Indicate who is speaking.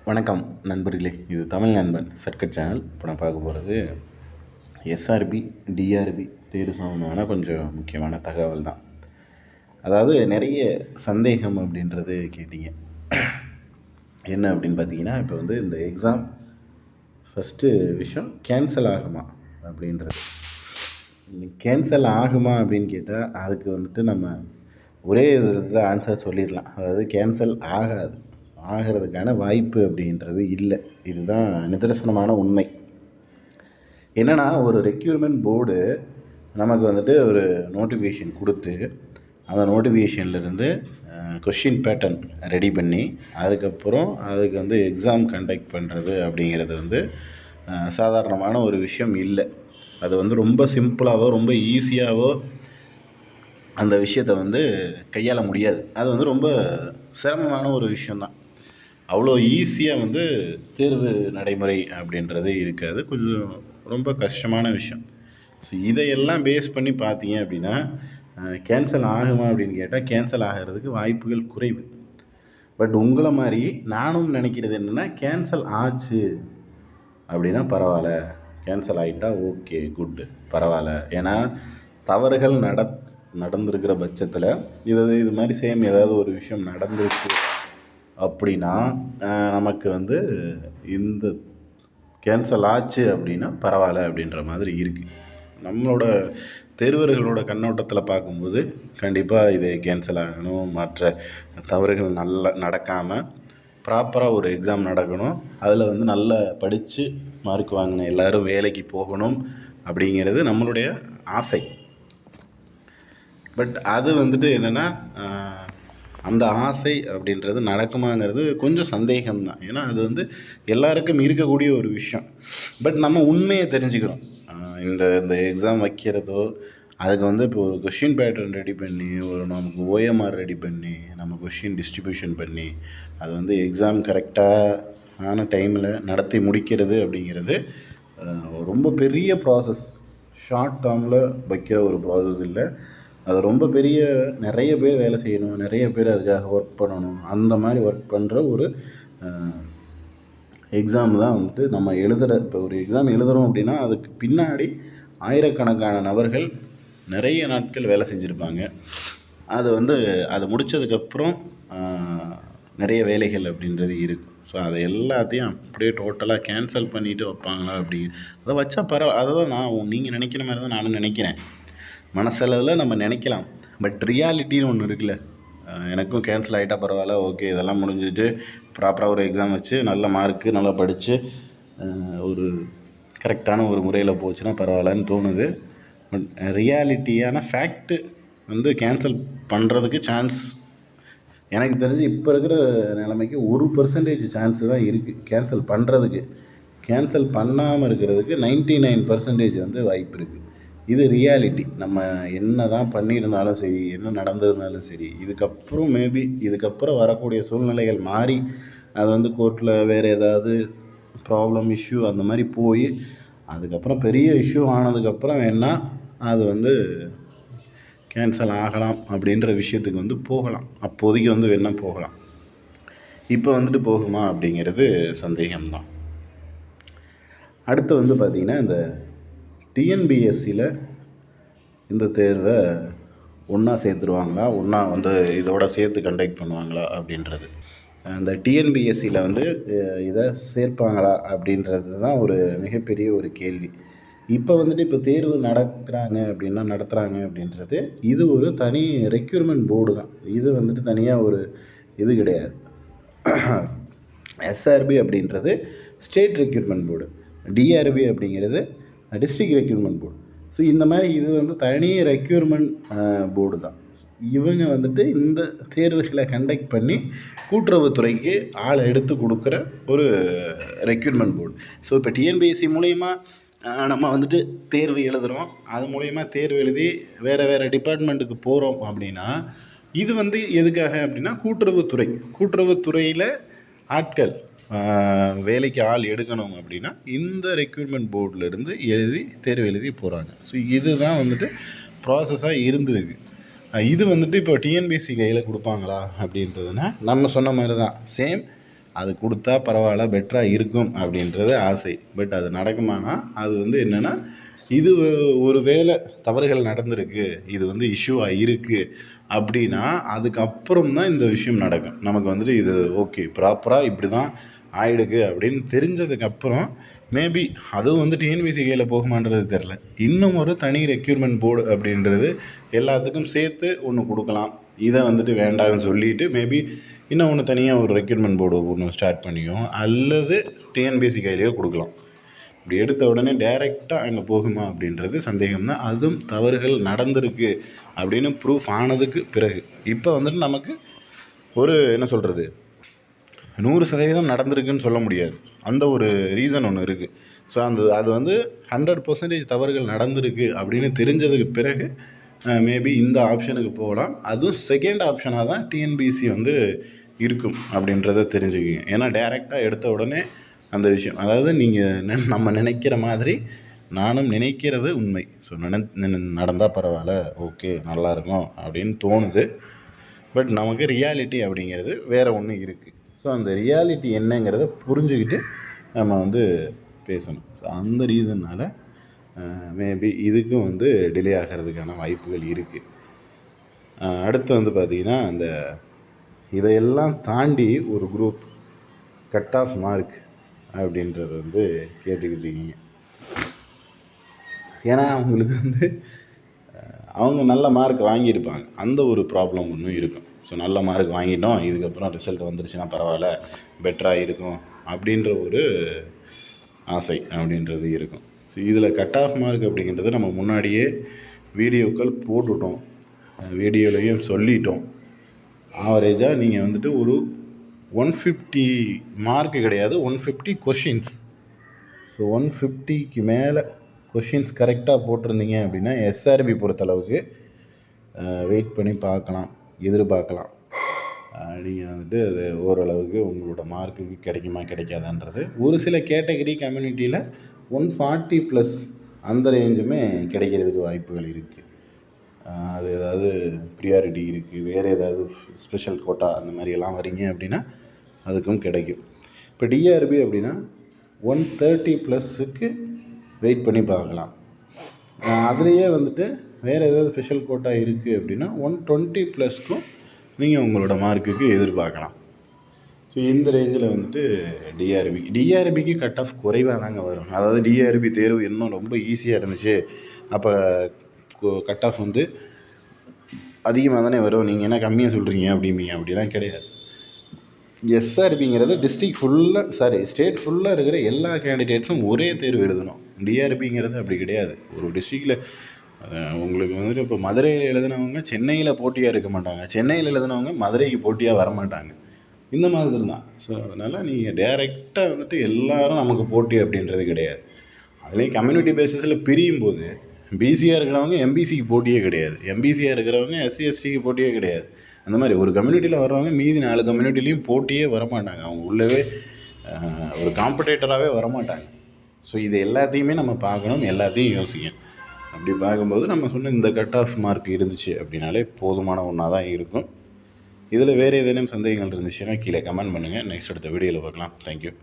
Speaker 1: வணக்கம் நண்பர்களே, இது தமிழ் நண்பன் சர்க்கட் சேனல். இப்போ நான் பார்க்க போகிறது எஸ்ஆர்பி, டிஆர்பி தேர்வு சம்பந்தமான கொஞ்சம் முக்கியமான தகவல் தான். அதாவது நிறைய சந்தேகம் அப்படின்றது கேட்டிங்க. என்ன அப்படின்னு பார்த்தீங்கன்னா, இப்போ வந்து இந்த எக்ஸாம் ஃபஸ்ட்டு விஷயம் கேன்சல் ஆகுமா அப்படின்றது. கேன்சல் ஆகுமா அப்படின்னு கேட்டால் அதுக்கு வந்துட்டு நம்ம ஒரே இதில் ஆன்சர் சொல்லிடலாம். அதாவது கேன்சல் ஆகாது, ஆகிறதுக்கான வாய்ப்பு அப்படின்றது இல்லை. இதுதான் நிதர்சனமான உண்மை. என்னென்னா, ஒரு ரெக்யூர்மெண்ட் போர்டு நமக்கு வந்துட்டு ஒரு நோட்டிஃபிகேஷன் கொடுத்து அந்த நோட்டிஃபிகேஷன்லேருந்து கொஷின் பேட்டர்ன் ரெடி பண்ணி அதுக்கப்புறம் அதுக்கு வந்து எக்ஸாம் கண்டக்ட் பண்ணுறது அப்படிங்கிறது வந்து சாதாரணமான ஒரு விஷயம் இல்லை. அது வந்து ரொம்ப சிம்பிளாகவோ ரொம்ப ஈஸியாகவோ அந்த விஷயத்தை வந்து கையாள முடியாது. அது வந்து ரொம்ப சிரமமான ஒரு விஷயந்தான். அவ்வளோ ஈஸியாக வந்து தேர்வு நடைமுறை அப்படின்றது இருக்காது. கொஞ்சம் ரொம்ப கஷ்டமான விஷயம். ஸோ இதையெல்லாம் பேஸ் பண்ணி பார்த்தீங்க அப்படின்னா, கேன்சல் ஆகுமா அப்படின்னு கேட்டால் கேன்சல் ஆகிறதுக்கு வாய்ப்புகள் குறைவு. பட் உங்களை மாதிரி நானும் நினைக்கிறது என்னென்னா, கேன்சல் ஆச்சு அப்படின்னா பரவாயில்ல, கேன்சல் ஆகிட்டா ஓகே, குட்டு, பரவாயில்ல. ஏன்னா தவறுகள் நடந்திருக்கிற பட்சத்தில் இது மாதிரி சேம் ஏதாவது ஒரு விஷயம் நடந்துருக்கு அப்படின்னா நமக்கு வந்து இந்த கேன்சல் ஆச்சு அப்படின்னா பரவாயில்ல அப்படின்ற மாதிரி இருக்குது. நம்மளோட தேர்வர்களோட கண்ணோட்டத்தில் பார்க்கும்போது கண்டிப்பாக இது கேன்சல் ஆகணும், மற்ற தவறுகள் நல்லா நடக்காமல் ப்ராப்பராக ஒரு எக்ஸாம் நடக்கணும், அதில் வந்து நல்லா படித்து மார்க் வாங்கின எல்லோரும் வேலைக்கு போகணும் அப்படிங்கிறது நம்மளுடைய ஆசை. பட் அது வந்துட்டு என்னென்னா, அந்த ஆசை அப்படின்றது நடக்குமாங்கிறது கொஞ்சம் சந்தேகம்தான். ஏன்னா அது வந்து எல்லாருக்கும் இருக்கக்கூடிய ஒரு விஷயம். பட் நம்ம உண்மையை தெரிஞ்சுக்கிறோம். இந்த எக்ஸாம் வைக்கிறதோ அதுக்கு வந்து இப்போ ஒரு கொஷின் பேட்டர்ன் ரெடி பண்ணி, ஒரு நமக்கு ஓஎம்ஆர் ரெடி பண்ணி, நம்ம கொஷின் டிஸ்ட்ரிபியூஷன் பண்ணி, அது வந்து எக்ஸாம் கரெக்டான டைமில் நடத்தி முடிக்கிறது அப்படிங்கிறது ரொம்ப பெரிய ப்ராசஸ். ஷார்ட் டேர்மில் வைக்கிற ஒரு ப்ராசஸ் இல்லை. அது ரொம்ப பெரிய நிறைய பேர் வேலை செய்யணும், நிறைய பேர் அதுக்காக ஒர்க் பண்ணணும். அந்த மாதிரி ஒர்க் பண்ணுற ஒரு எக்ஸாம் தான் வந்துட்டு நம்ம எழுதுகிற. இப்போ ஒரு எக்ஸாம் எழுதுகிறோம் அப்படின்னா அதுக்கு பின்னாடி ஆயிரக்கணக்கான நபர்கள் நிறைய நாட்கள் வேலை செஞ்சுருப்பாங்க. அது வந்து அது முடித்ததுக்கப்புறம் நிறைய வேலைகள் அப்படின்றது இருக்கும். ஸோ அதை எல்லாத்தையும் அப்படியே டோட்டலாக கேன்சல் பண்ணிவிட்டு வைப்பாங்களா அப்படி அதை வச்சா அதை தான் நீங்கள் நினைக்கிற மாதிரி தான் நானும் நினைக்கிறேன். மனசளவில் நம்ம நினைக்கலாம். பட் ரியாலிட்டின்னு ஒன்று இருக்குல்ல. எனக்கும் கேன்சல் ஆகிட்டா பரவாயில்ல, ஓகே, இதெல்லாம் முடிஞ்சுட்டு ப்ராப்பராக ஒரு எக்ஸாம் வச்சு நல்ல மார்க்கு நல்லா படித்து ஒரு கரெக்டான ஒரு முறையில் போச்சுன்னா பரவாயில்லன்னு தோணுது. பட் ரியாலிட்டியான ஃபேக்ட்டு வந்து கேன்சல் பண்ணுறதுக்கு சான்ஸ் எனக்கு தெரிஞ்சு இப்போ இருக்கிற நிலைமைக்கு 1% சான்ஸு தான் இருக்குது கேன்சல் பண்ணுறதுக்கு. கேன்சல் பண்ணாமல் இருக்கிறதுக்கு 99% வந்து வாய்ப்பு இருக்குது. இது ரியாலிட்டி. நம்ம என்ன தான் பண்ணியிருந்தாலும் சரி, என்ன நடந்திருந்தாலும் சரி, இதுக்கப்புறம் வரக்கூடிய சூழ்நிலைகள் மாறி அது வந்து கோர்ட்டில் வேறு ஏதாவது ப்ராப்ளம் இஷ்யூ அந்த மாதிரி போய் அதுக்கப்புறம் பெரிய இஷ்யூ ஆனதுக்கப்புறம் வேணால் அது வந்து கேன்சல் ஆகலாம் அப்படின்ற விஷயத்துக்கு வந்து போகலாம். அப்போதைக்கு வந்து வேணால் போகலாம். இப்போ வந்துட்டு போகுமா அப்படிங்கிறது சந்தேகம்தான். அடுத்து வந்து பார்த்திங்கன்னா, இந்த டிஎன்பிஎஸ்சியில் இந்த தேர்வை ஒன்றா சேர்த்துருவாங்களா, ஒன்றா வந்து இதோட சேர்த்து கண்டக்ட் பண்ணுவாங்களா அப்படின்றது. அந்த டிஎன்பிஎஸ்சியில் வந்து இதை சேர்ப்பாங்களா அப்படின்றது தான் ஒரு மிகப்பெரிய ஒரு கேள்வி. இப்போ வந்துட்டு இப்போ தேர்வு நடத்துகிறாங்க அப்படின்றது இது ஒரு தனி ரெக்யூர்மெண்ட் போர்டு தான். இது வந்துட்டு தனியாக ஒரு இது கிடையாது. எஸ்ஆர்பி அப்படின்றது ஸ்டேட் ரெக்யூர்மெண்ட் போர்டு, டிஆர்பி அப்படிங்கிறது டிஸ்ட்ரிக்ட் ரெக்யூர்மெண்ட் போர்டு. ஸோ இந்த மாதிரி இது வந்து தனி ரெக்யூர்மெண்ட் போர்டு தான். இவங்க வந்துட்டு இந்த தேர்வுகளை கண்டக்ட் பண்ணி கூட்டுறவுத்துறைக்கு ஆளை எடுத்து கொடுக்குற ஒரு ரெக்யூர்மெண்ட் போர்டு. ஸோ இப்போ டிஎன்பிஎஸ்சி மூலயமா நம்ம வந்துட்டு தேர்வு எழுதுகிறோம், அது மூலயமா தேர்வு எழுதி வேறு டிபார்ட்மெண்ட்டுக்கு போகிறோம் அப்படின்னா இது வந்து எதுக்காக அப்படின்னா கூட்டுறவுத்துறையில் ஆட்கள் வேலைக்கு ஆள் எடுக்கணும் அப்படின்னா இந்த ரெக்யூர்மெண்ட் போர்டிலேருந்து தேர்வு எழுதி போகிறாங்க. ஸோ இதுதான் வந்துட்டு ப்ராசஸாக இருந்திருக்கு. இது வந்துட்டு இப்போ டிஎன்பிஎஸ்சி கையில் கொடுப்பாங்களா அப்படின்றதுனா நம்ம சொன்ன மாதிரி தான் சேம் அது கொடுத்தா பரவாயில்ல, பெட்டராக இருக்கும் அப்படின்றது ஆசை. பட் அது நடக்குமானா அது வந்து என்னென்னா, இது ஒரு வேளை தவறுகள் நடந்திருக்கு, இது வந்து இஷ்யூவாக இருக்குது அப்படின்னா அதுக்கப்புறம் தான் இந்த விஷயம் நடக்கும். நமக்கு வந்துட்டு இது ஓகே ப்ராப்பராக இப்படி தான் ஆயிடுக்கு அப்படின்னு தெரிஞ்சதுக்கப்புறம் மேபி அதுவும் வந்து டிஎன்பிஎஸ்சி கையில் போகுமான்றது தெரில. இன்னும் ஒரு தனி ரெக்யூர்மெண்ட் போர்டு அப்படின்றது எல்லாத்துக்கும் சேர்த்து ஒன்று கொடுக்கலாம். இதை வந்துட்டு வேண்டாம்னு சொல்லிவிட்டு மேபி இன்னும் ஒன்று தனியாக ஒரு ரெக்யூர்மெண்ட் போர்டு ஒன்று ஸ்டார்ட் பண்ணியோ அல்லது டிஎன்பிஎஸ்சி கையிலையோ கொடுக்கலாம். இப்படி எடுத்த உடனே டைரெக்டாக அங்கே போகுமா அப்படின்றது சந்தேகம் தான். அதுவும் தவறுகள் நடந்திருக்கு அப்படின்னு ப்ரூஃப் ஆனதுக்கு பிறகு. இப்போ வந்துட்டு நமக்கு ஒரு என்ன சொல்கிறது, 100% நடந்திருக்குன்னு சொல்ல முடியாது. அந்த ஒரு ரீசன் ஒன்று இருக்குது. ஸோ அது வந்து 100% தவறுகள் நடந்திருக்கு அப்படின்னு தெரிஞ்சதுக்கு பிறகு மேபி இந்த ஆப்ஷனுக்கு போகலாம். அதுவும் செகண்ட் ஆப்ஷனாக தான் டிஎன்பிஎஸ்சி வந்து இருக்கும் அப்படின்றத தெரிஞ்சுக்கிங்க. ஏன்னா டைரெக்டாக எடுத்த உடனே அந்த விஷயம், அதாவது நீங்கள் நம்ம நினைக்கிற மாதிரி நானும் நினைக்கிறது உண்மை. ஸோ நடந்தால் பரவாயில்ல, ஓகே நல்லாயிருக்கும் அப்படின்னு தோணுது. பட் நமக்கு ரியாலிட்டி அப்படிங்கிறது வேறு ஒன்று இருக்குது. ஸோ அந்த ரியாலிட்டி என்னங்கிறத புரிஞ்சுக்கிட்டு நம்ம வந்து பேசணும். ஸோ அந்த ரீசன்னால் மேபி இதுக்கும் வந்து டிலே ஆகிறதுக்கான வாய்ப்புகள் இருக்குது. அடுத்து வந்து பார்த்திங்கன்னா, அந்த இதையெல்லாம் தாண்டி ஒரு குரூப் கட் ஆஃப் மார்க் அப்படின்றது வந்து கேட்டுக்கிட்டு இருக்கீங்க. ஏன்னா அவங்களுக்கு வந்து அவங்க நல்ல மார்க் வாங்கியிருப்பாங்க, அந்த ஒரு ப்ராப்ளம் ஒன்றும் இருக்கும். ஸோ நல்ல மார்க் வாங்கிட்டோம், இதுக்கப்புறம் ரிசல்ட் வந்துருச்சுன்னா பரவாயில்ல, பெட்டராக இருக்கும் அப்படின்ற ஒரு ஆசை அப்படின்றது இருக்கும். ஸோ இதில் கட் ஆஃப் மார்க் அப்படிங்கிறது நம்ம முன்னாடியே வீடியோக்கள் போட்டுவிட்டோம், வீடியோலையும் சொல்லிட்டோம். ஆவரேஜாக நீங்கள் வந்துட்டு ஒரு 150 மார்க்கு கிடையாது, 150 கொஷின்ஸ். ஸோ 150க்கு மேலே கொஷின்ஸ் கரெக்டாக போட்டிருந்தீங்க அப்படின்னா எஸ்ஆர்பி பொறுத்தளவுக்கு வெயிட் பண்ணி பார்க்கலாம், எதிர்பார்க்கலாம். நீங்கள் வந்துட்டு அது ஓரளவுக்கு உங்களோட மார்க்குக்கு கிடைக்குமா கிடைக்காதான்றது. ஒரு சில கேட்டகரி கம்யூனிட்டியில் 140+ அந்த ரேஞ்சுமே கிடைக்கிறதுக்கு வாய்ப்புகள் இருக்குது. அது ஏதாவது ப்ரியாரிட்டி இருக்குது, வேறு ஏதாவது ஸ்பெஷல் கோட்டா அந்த மாதிரியெல்லாம் வரீங்க அப்படின்னா அதுக்கும் கிடைக்கும். இப்போ டிஆர்பி அப்படின்னா 130+க்கு வெயிட் பண்ணி பார்க்கலாம். அதுலேயே வந்துட்டு வேறு ஏதாவது ஸ்பெஷல் கோட்டா இருக்குது அப்படின்னா 120+க்கும் நீங்கள் உங்களோட மார்க்குக்கு எதிர்பார்க்கலாம். ஸோ இந்த ரேஞ்சில் வந்துட்டு டிஆர்பிக்கு கட் ஆஃப் குறைவாக தாங்க வரும். அதாவது டிஆர்பி தேர்வு இன்னும் ரொம்ப ஈஸியாக இருந்துச்சு, அப்போ கட் ஆஃப் வந்து அதிகமாக தானே வரும், நீங்கள் என்ன கம்மியாக சொல்கிறீங்க அப்படிம்பீங்க. அப்படிலாம் கிடையாது. எஸ்ஆர்பிங்கிறது ஸ்டேட் ஃபுல்லாக இருக்கிற எல்லா கேண்டிடேட்ஸும் ஒரே தேர்வு எழுதணும். டிஆர்பிங்கிறது அப்படி கிடையாது. ஒரு டிஸ்ட்ரிக்டில் உங்களுக்கு வந்துட்டு இப்போ மதுரையில் எழுதினவங்க சென்னையில் போட்டியாக இருக்க மாட்டாங்க, சென்னையில் எழுதினவங்க மதுரைக்கு போட்டியாக வரமாட்டாங்க. இந்த மாதிரி தான். ஸோ அதனால் நீங்கள் டைரெக்டாக வந்துட்டு எல்லோரும் நமக்கு போட்டி அப்படின்றது கிடையாது. அதுலேயும் கம்யூனிட்டி பேசிஸில் பிரியும் போது பிசியாக இருக்கிறவங்க எம்பிசிக்கு போட்டியே கிடையாது, எம்பிசியாக இருக்கிறவங்க எஸ்சி எஸ்டிக்கு போட்டியே கிடையாது. அந்த மாதிரி ஒரு கம்யூனிட்டியில் வர்றவங்க மீதி 4 கம்யூனிட்டிலையும் போட்டியே வரமாட்டாங்க, அவங்க உள்ளவே ஒரு காம்படேட்டராகவே வரமாட்டாங்க. ஸோ இது எல்லாத்தையுமே நம்ம பார்க்கணும், எல்லாத்தையும் யோசிக்கணும். அப்படி பார்க்கும்போது நம்ம சொன்ன இந்த கட் ஆஃப் மார்க் இருந்துச்சு அப்படின்னாலே போதுமான ஒன்றா தான் இருக்கும். இதில் வேறு ஏதேனும் சந்தேகங்கள் இருந்துச்சுன்னா கீழே கமெண்ட் பண்ணுங்கள். நெக்ஸ்ட் அடுத்த வீடியோவில் பார்க்கலாம். தேங்க்யூ.